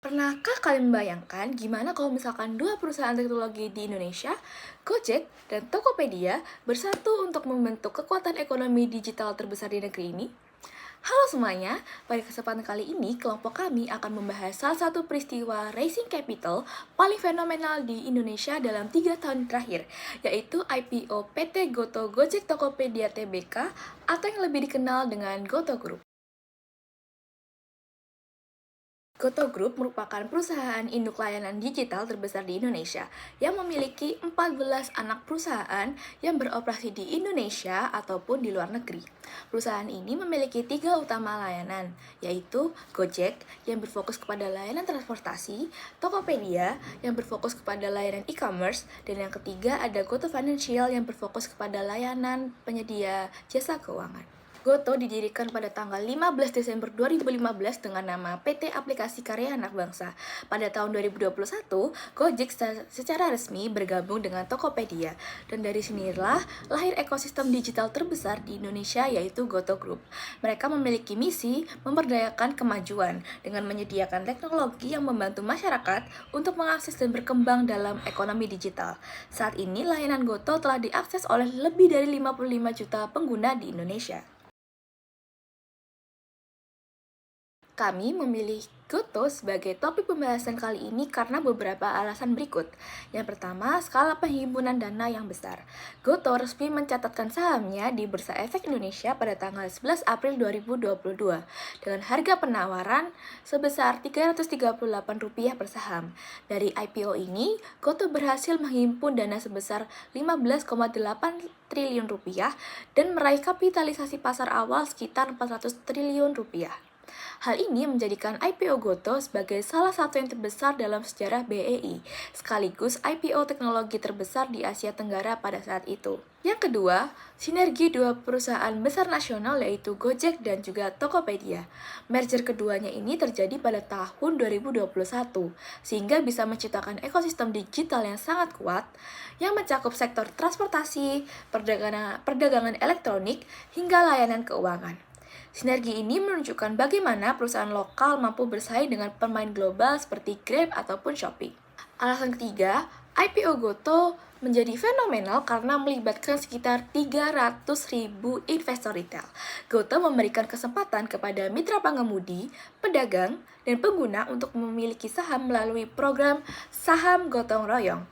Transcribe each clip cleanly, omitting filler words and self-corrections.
Pernahkah kalian membayangkan gimana kalau misalkan dua perusahaan teknologi di Indonesia, Gojek dan Tokopedia, bersatu untuk membentuk kekuatan ekonomi digital terbesar di negeri ini? Halo semuanya, pada kesempatan kali ini kelompok kami akan membahas salah satu peristiwa Rising Capital paling fenomenal di Indonesia dalam 3 tahun terakhir, yaitu IPO PT Goto Gojek Tokopedia Tbk atau yang lebih dikenal dengan Goto Group. Goto Group merupakan perusahaan induk layanan digital terbesar di Indonesia yang memiliki 14 anak perusahaan yang beroperasi di Indonesia ataupun di luar negeri. Perusahaan ini memiliki 3 utama layanan, yaitu Gojek yang berfokus kepada layanan transportasi, Tokopedia yang berfokus kepada layanan e-commerce, dan yang ketiga ada Goto Financial yang berfokus kepada layanan penyedia jasa keuangan. Goto didirikan pada tanggal 15 Desember 2015 dengan nama PT Aplikasi Karya Anak Bangsa. Pada tahun 2021, Gojek secara resmi bergabung dengan Tokopedia. Dan dari sinilah lahir ekosistem digital terbesar di Indonesia yaitu Goto Group. Mereka memiliki misi memberdayakan kemajuan dengan menyediakan teknologi yang membantu masyarakat untuk mengakses dan berkembang dalam ekonomi digital. Saat ini layanan Goto telah diakses oleh lebih dari 55 juta pengguna di Indonesia. Kami memilih Goto sebagai topik pembahasan kali ini karena beberapa alasan berikut. Yang pertama, skala penghimpunan dana yang besar. Goto resmi mencatatkan sahamnya di Bursa Efek Indonesia pada tanggal 11 April 2022 dengan harga penawaran sebesar Rp338 per saham. Dari IPO ini, Goto berhasil menghimpun dana sebesar Rp15,8 triliun dan meraih kapitalisasi pasar awal sekitar Rp400 triliun. Hal ini menjadikan IPO Goto sebagai salah satu yang terbesar dalam sejarah BEI, sekaligus IPO teknologi terbesar di Asia Tenggara pada saat itu. Yang kedua, sinergi dua perusahaan besar nasional yaitu Gojek dan juga Tokopedia. Merger keduanya ini terjadi pada tahun 2021, sehingga bisa menciptakan ekosistem digital yang sangat kuat, yang mencakup sektor transportasi, perdagangan elektronik, hingga layanan keuangan. Sinergi ini menunjukkan bagaimana perusahaan lokal mampu bersaing dengan pemain global seperti Grab ataupun Shopee. Alasan ketiga, IPO Goto menjadi fenomenal karena melibatkan sekitar 300.000 investor retail. Goto memberikan kesempatan kepada mitra pengemudi, pedagang, dan pengguna untuk memiliki saham melalui program Saham Gotong Royong.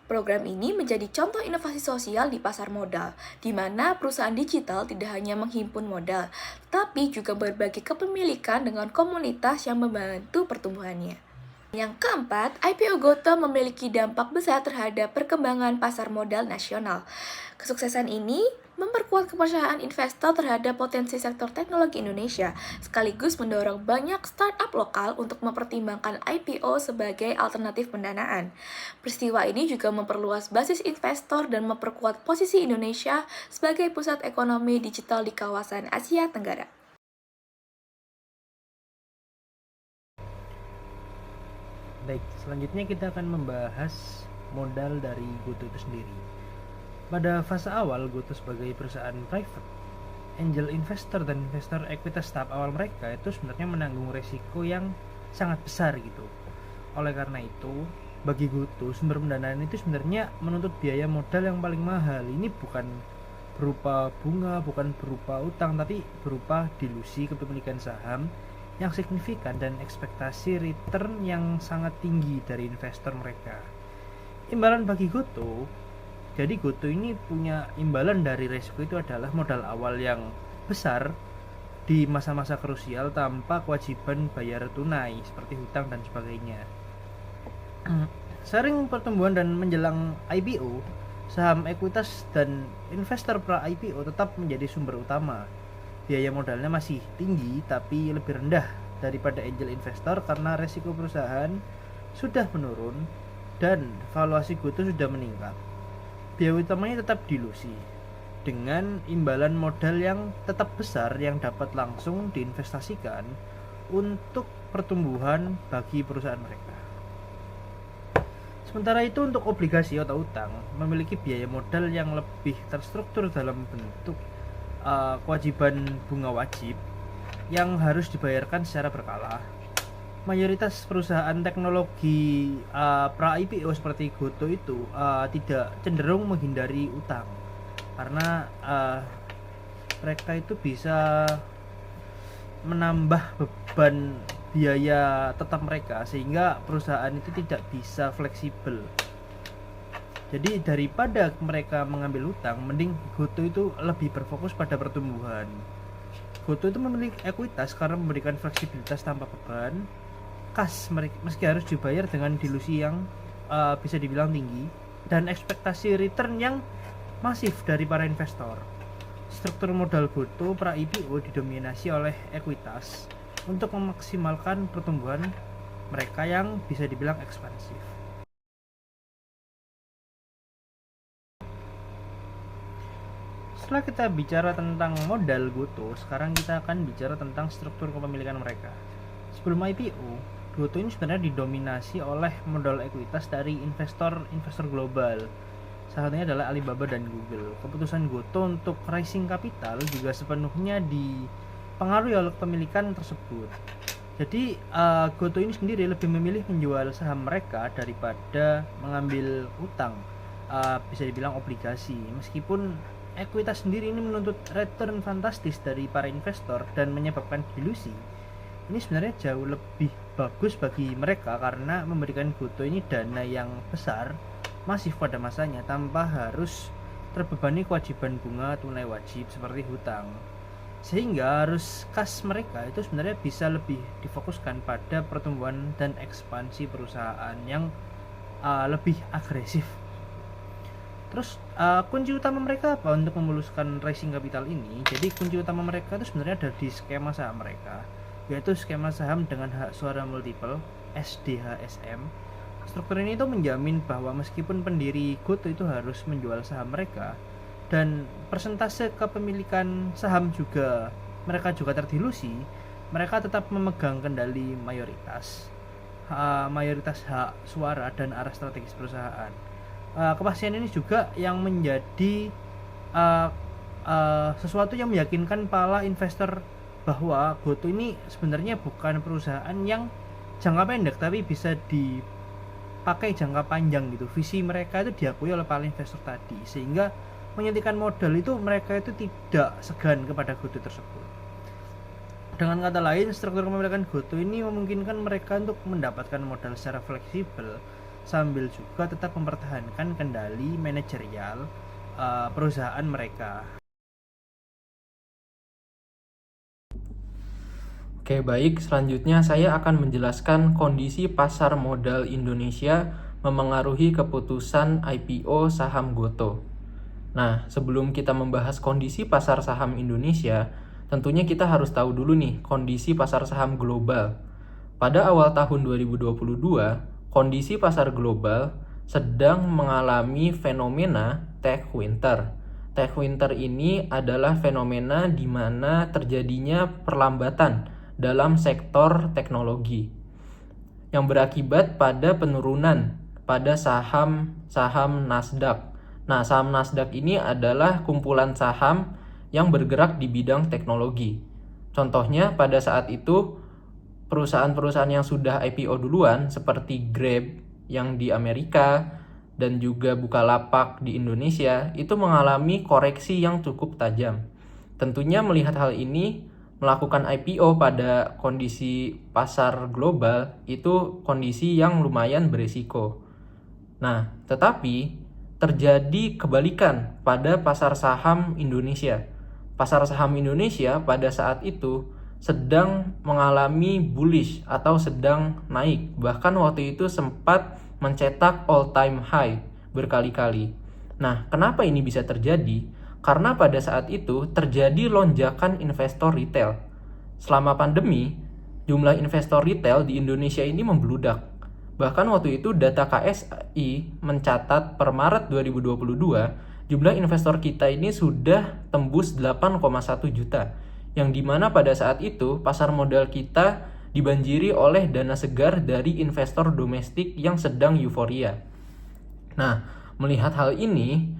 Program ini menjadi contoh inovasi sosial di pasar modal, di mana perusahaan digital tidak hanya menghimpun modal, tapi juga berbagi kepemilikan dengan komunitas yang membantu pertumbuhannya. Yang keempat, IPO Goto memiliki dampak besar terhadap perkembangan pasar modal nasional. Kesuksesan ini memperkuat kepercayaan investor terhadap potensi sektor teknologi Indonesia, sekaligus mendorong banyak startup lokal untuk mempertimbangkan IPO sebagai alternatif pendanaan. Peristiwa ini juga memperluas basis investor dan memperkuat posisi Indonesia sebagai pusat ekonomi digital di kawasan Asia Tenggara. Baik, selanjutnya kita akan membahas modal dari Goto itu sendiri. Pada fase awal, Goto sebagai perusahaan private, angel investor dan investor ekuitas tahap awal mereka itu sebenarnya menanggung resiko yang sangat besar gitu. Oleh karena itu, bagi Goto, sumber pendanaan itu sebenarnya menuntut biaya modal yang paling mahal. Ini bukan berupa bunga, bukan berupa utang, tapi berupa dilusi kepemilikan saham yang signifikan dan ekspektasi return yang sangat tinggi dari investor mereka. Imbalan bagi Goto, jadi Goto ini punya imbalan dari resiko itu adalah modal awal yang besar di masa-masa krusial tanpa kewajiban bayar tunai seperti hutang dan sebagainya. Sering pertumbuhan dan menjelang IPO, saham ekuitas dan investor pra IPO tetap menjadi sumber utama. Biaya modalnya masih tinggi tapi lebih rendah daripada angel investor karena resiko perusahaan sudah menurun dan valuasi Goto sudah meningkat. Biaya utamanya tetap dilusi dengan imbalan modal yang tetap besar yang dapat langsung diinvestasikan untuk pertumbuhan bagi perusahaan mereka. Sementara itu untuk obligasi atau utang memiliki biaya modal yang lebih terstruktur dalam bentuk kewajiban bunga wajib yang harus dibayarkan secara berkala. mayoritas perusahaan teknologi pra IPO seperti Goto itu tidak cenderung menghindari utang karena mereka itu bisa menambah beban biaya tetap mereka sehingga perusahaan itu tidak bisa fleksibel. Jadi daripada mereka mengambil utang, mending Goto itu lebih berfokus pada pertumbuhan. Goto itu memiliki ekuitas karena memberikan fleksibilitas tanpa beban. Kas meski harus dibayar dengan dilusi yang bisa dibilang tinggi dan ekspektasi return yang masif dari para investor. Struktur modal Goto pra IPO didominasi oleh ekuitas untuk memaksimalkan pertumbuhan mereka yang bisa dibilang ekspansif. Setelah kita bicara tentang modal Goto, sekarang kita akan bicara tentang struktur kepemilikan mereka. Sebelum IPO, Goto ini sebenarnya didominasi oleh modal ekuitas dari investor global. Salah satunya adalah Alibaba dan Google. Keputusan Goto untuk raising capital juga sepenuhnya dipengaruhi oleh kepemilikan tersebut. Jadi Goto ini sendiri lebih memilih menjual saham mereka daripada mengambil utang, bisa dibilang obligasi. Meskipun ekuitas sendiri ini menuntut return fantastis dari para investor dan menyebabkan dilusi, ini sebenarnya jauh lebih bagus bagi mereka karena memberikan Goto ini dana yang besar, masif pada masanya tanpa harus terbebani kewajiban bunga tunai wajib seperti hutang. Sehingga arus kas mereka itu sebenarnya bisa lebih difokuskan pada pertumbuhan dan ekspansi perusahaan yang lebih agresif. Terus kunci utama mereka apa untuk memuluskan raising capital ini? Jadi kunci utama mereka itu sebenarnya ada di skema saham mereka, yaitu skema saham dengan hak suara multiple (SDHSM). Struktur ini itu menjamin bahwa meskipun pendiri Goto itu harus menjual saham mereka dan persentase kepemilikan saham juga mereka juga terdilusi, mereka tetap memegang kendali mayoritas hak suara dan arah strategis perusahaan. Kepastian ini juga yang menjadi sesuatu yang meyakinkan para investor bahwa Goto ini sebenarnya bukan perusahaan yang jangka pendek tapi bisa dipakai jangka panjang gitu. Visi mereka itu diakui oleh para investor tadi sehingga menyuntikkan modal itu mereka itu tidak segan kepada Goto tersebut. Dengan kata lain, struktur kepemilikan Goto ini memungkinkan mereka untuk mendapatkan modal secara fleksibel sambil juga tetap mempertahankan kendali manajerial perusahaan mereka. Oke, baik. Selanjutnya saya akan menjelaskan kondisi pasar modal Indonesia memengaruhi keputusan IPO saham Goto. Nah, sebelum kita membahas kondisi pasar saham Indonesia, tentunya kita harus tahu dulu nih kondisi pasar saham global. Pada awal tahun 2022, kondisi pasar global sedang mengalami fenomena tech winter. Tech winter ini adalah fenomena di mana terjadinya perlambatan dalam sektor teknologi yang berakibat pada penurunan pada saham Nasdaq. Nah, saham Nasdaq ini adalah kumpulan saham yang bergerak di bidang teknologi. Contohnya pada saat itu perusahaan-perusahaan yang sudah IPO duluan seperti Grab yang di Amerika dan juga Bukalapak di Indonesia itu mengalami koreksi yang cukup tajam. Tentunya melihat hal ini, melakukan IPO pada kondisi pasar global itu kondisi yang lumayan berisiko. Nah, tetapi terjadi kebalikan pada pasar saham Indonesia. Pasar saham Indonesia pada saat itu sedang mengalami bullish atau sedang naik. Bahkan waktu itu sempat mencetak all time high berkali-kali. Nah, kenapa ini bisa terjadi? Karena pada saat itu terjadi lonjakan investor retail. Selama pandemi, jumlah investor retail di Indonesia ini membludak. Bahkan waktu itu data KSI mencatat per Maret 2022, jumlah investor kita ini sudah tembus 8,1 juta. Yang dimana pada saat itu pasar modal kita dibanjiri oleh dana segar dari investor domestik yang sedang euforia. Nah, melihat hal ini,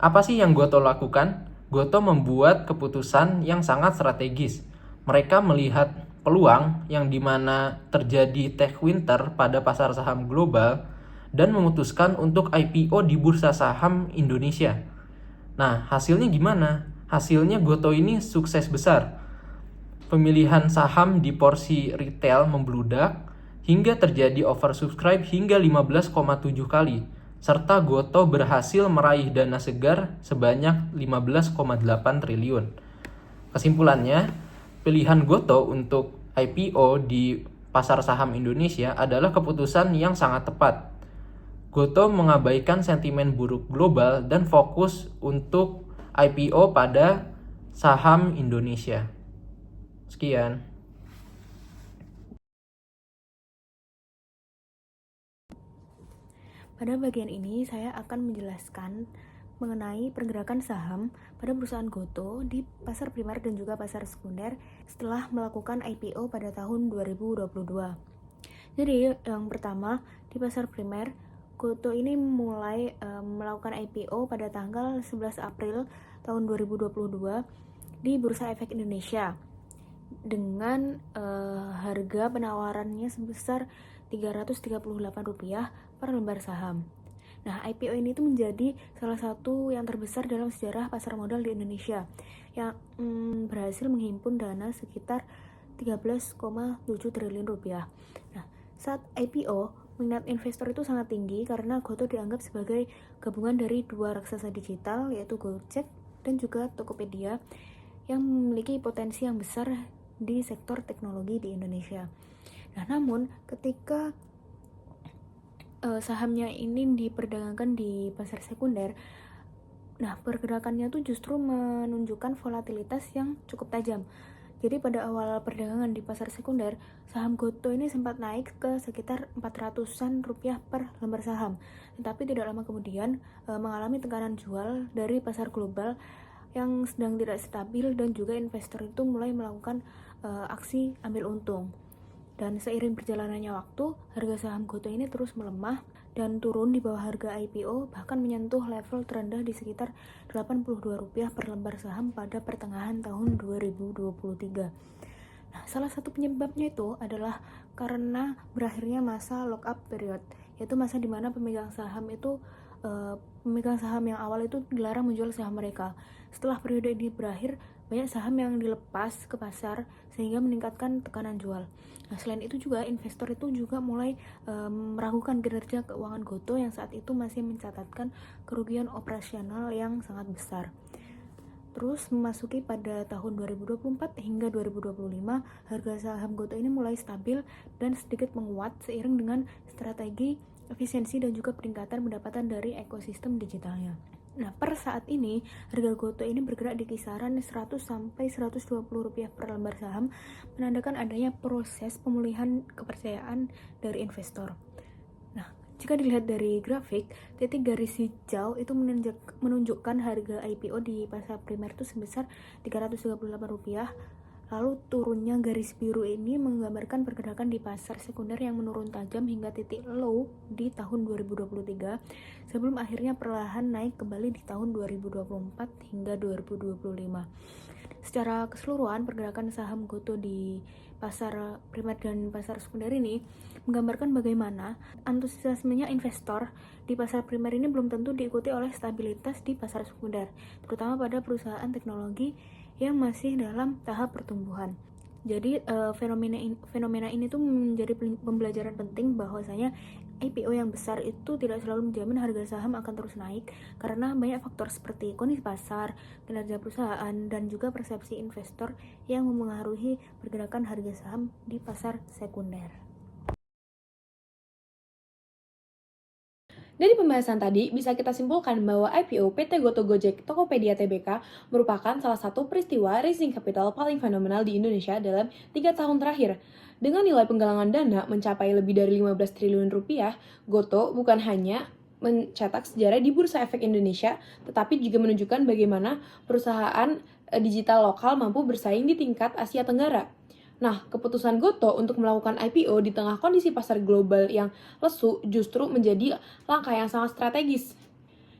apa sih yang Goto lakukan? Goto membuat keputusan yang sangat strategis. Mereka melihat peluang yang dimana terjadi tech winter pada pasar saham global dan memutuskan untuk IPO di bursa saham Indonesia. Nah, hasilnya gimana? Hasilnya Gotoh ini sukses besar. Pemilihan saham di porsi retail membludak hingga terjadi oversubscribe hingga 15,7 kali, serta Gotoh berhasil meraih dana segar sebanyak 15,8 triliun. Kesimpulannya, pilihan Gotoh untuk IPO di pasar saham Indonesia adalah keputusan yang sangat tepat. Gotoh mengabaikan sentimen buruk global dan fokus untuk IPO pada saham Indonesia. Sekian. Pada bagian ini saya akan menjelaskan mengenai pergerakan saham pada perusahaan Gotoh di pasar primer dan juga pasar sekunder setelah melakukan IPO pada tahun 2022. Jadi yang pertama, di pasar primer, Gotoh ini mulai melakukan IPO pada tanggal 11 April tahun 2022 di Bursa Efek Indonesia dengan harga penawarannya sebesar Rp338 per lembar saham. Nah, IPO ini tuh menjadi salah satu yang terbesar dalam sejarah pasar modal di Indonesia yang berhasil menghimpun dana sekitar 13,7 triliun rupiah. Nah, saat IPO, minat investor itu sangat tinggi karena Gotoh dianggap sebagai gabungan dari dua raksasa digital, yaitu Gojek dan juga Tokopedia, yang memiliki potensi yang besar di sektor teknologi di Indonesia. Nah, namun ketika sahamnya ini diperdagangkan di pasar sekunder, nah pergerakannya tuh justru menunjukkan volatilitas yang cukup tajam. Jadi pada awal perdagangan di pasar sekunder, saham Gotoh ini sempat naik ke sekitar Rp400-an per lembar saham. Tetapi tidak lama kemudian mengalami tekanan jual dari pasar global yang sedang tidak stabil dan juga investor itu mulai melakukan aksi ambil untung. Dan seiring berjalannya waktu, harga saham Gotoh ini terus melemah dan turun di bawah harga IPO, bahkan menyentuh level terendah di sekitar Rp82 per lembar saham pada pertengahan tahun 2023. Nah, salah satu penyebabnya itu adalah karena berakhirnya masa lock-up period, yaitu masa di mana pemegang saham yang awal itu dilarang menjual saham mereka. Setelah periode ini berakhir, banyak saham yang dilepas ke pasar sehingga meningkatkan tekanan jual. Nah, selain itu juga investor itu juga mulai meragukan kinerja keuangan Gotoh yang saat itu masih mencatatkan kerugian operasional yang sangat besar. Terus memasuki pada tahun 2024 hingga 2025, harga saham Gotoh ini mulai stabil dan sedikit menguat seiring dengan strategi efisiensi dan juga peningkatan pendapatan dari ekosistem digitalnya. Nah, per saat ini harga Gotoh ini bergerak di kisaran Rp100-Rp120 per lembar saham, menandakan adanya proses pemulihan kepercayaan dari investor. Nah, jika dilihat dari grafik, titik garis hijau itu menunjukkan harga IPO di pasar primer itu sebesar Rp338. Lalu turunnya garis biru ini menggambarkan pergerakan di pasar sekunder yang menurun tajam hingga titik low di tahun 2023 sebelum akhirnya perlahan naik kembali di tahun 2024 hingga 2025. Secara keseluruhan, pergerakan saham Gotoh di pasar primer dan pasar sekunder ini menggambarkan bagaimana antusiasmenya investor di pasar primer ini belum tentu diikuti oleh stabilitas di pasar sekunder, terutama pada perusahaan teknologi yang masih dalam tahap pertumbuhan. Jadi fenomena ini tuh menjadi pembelajaran penting bahwasanya IPO yang besar itu tidak selalu menjamin harga saham akan terus naik karena banyak faktor seperti kondisi pasar, kinerja perusahaan, dan juga persepsi investor yang memengaruhi pergerakan harga saham di pasar sekunder. Dari pembahasan tadi, bisa kita simpulkan bahwa IPO PT Gotoh Gojek Tokopedia Tbk merupakan salah satu peristiwa raising capital paling fenomenal di Indonesia dalam 3 tahun terakhir. Dengan nilai penggalangan dana mencapai lebih dari 15 triliun rupiah, Gotoh bukan hanya mencetak sejarah di Bursa Efek Indonesia, tetapi juga menunjukkan bagaimana perusahaan digital lokal mampu bersaing di tingkat Asia Tenggara. Nah, keputusan Gotoh untuk melakukan IPO di tengah kondisi pasar global yang lesu justru menjadi langkah yang sangat strategis.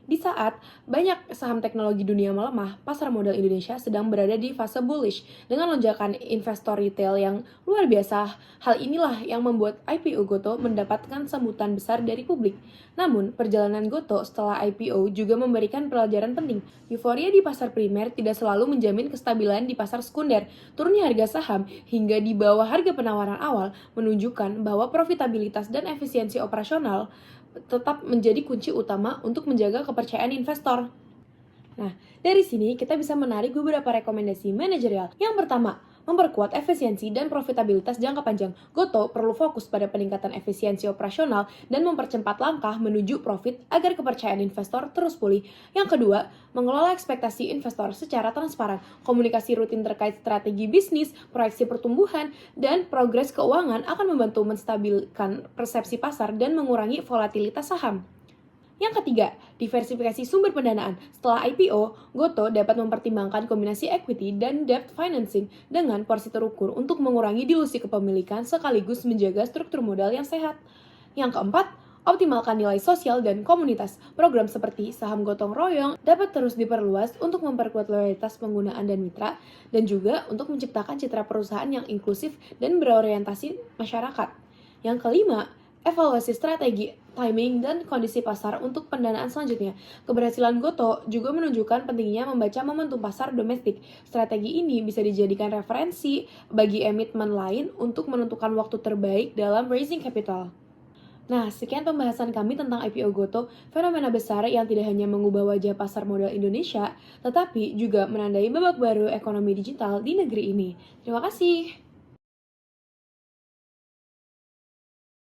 Di saat banyak saham teknologi dunia melemah, pasar modal Indonesia sedang berada di fase bullish dengan lonjakan investor retail yang luar biasa. Hal inilah yang membuat IPO Gotoh mendapatkan sambutan besar dari publik. Namun, perjalanan Gotoh setelah IPO juga memberikan pelajaran penting. Euforia di pasar primer tidak selalu menjamin kestabilan di pasar sekunder. Turunnya harga saham hingga di bawah harga penawaran awal menunjukkan bahwa profitabilitas dan efisiensi operasional tetap menjadi kunci utama untuk menjaga kepercayaan investor. Nah, dari sini kita bisa menarik beberapa rekomendasi manajerial. Yang pertama, memperkuat efisiensi dan profitabilitas jangka panjang. Gotoh perlu fokus pada peningkatan efisiensi operasional dan mempercepat langkah menuju profit agar kepercayaan investor terus pulih. Yang kedua, mengelola ekspektasi investor secara transparan. Komunikasi rutin terkait strategi bisnis, proyeksi pertumbuhan, dan progres keuangan akan membantu menstabilkan persepsi pasar dan mengurangi volatilitas saham. Yang ketiga, diversifikasi sumber pendanaan. Setelah IPO, Gotoh dapat mempertimbangkan kombinasi equity dan debt financing dengan porsi terukur untuk mengurangi dilusi kepemilikan sekaligus menjaga struktur modal yang sehat. Yang keempat, optimalkan nilai sosial dan komunitas. Program seperti saham gotong royong dapat terus diperluas untuk memperkuat loyalitas penggunaan dan mitra, dan juga untuk menciptakan citra perusahaan yang inklusif dan berorientasi masyarakat. Yang kelima, evaluasi strategi, timing, dan kondisi pasar untuk pendanaan selanjutnya. Keberhasilan Gotoh juga menunjukkan pentingnya membaca momentum pasar domestik. Strategi ini bisa dijadikan referensi bagi emiten lain untuk menentukan waktu terbaik dalam raising capital. Nah, sekian pembahasan kami tentang IPO Gotoh, fenomena besar yang tidak hanya mengubah wajah pasar modal Indonesia, tetapi juga menandai babak baru ekonomi digital di negeri ini. Terima kasih.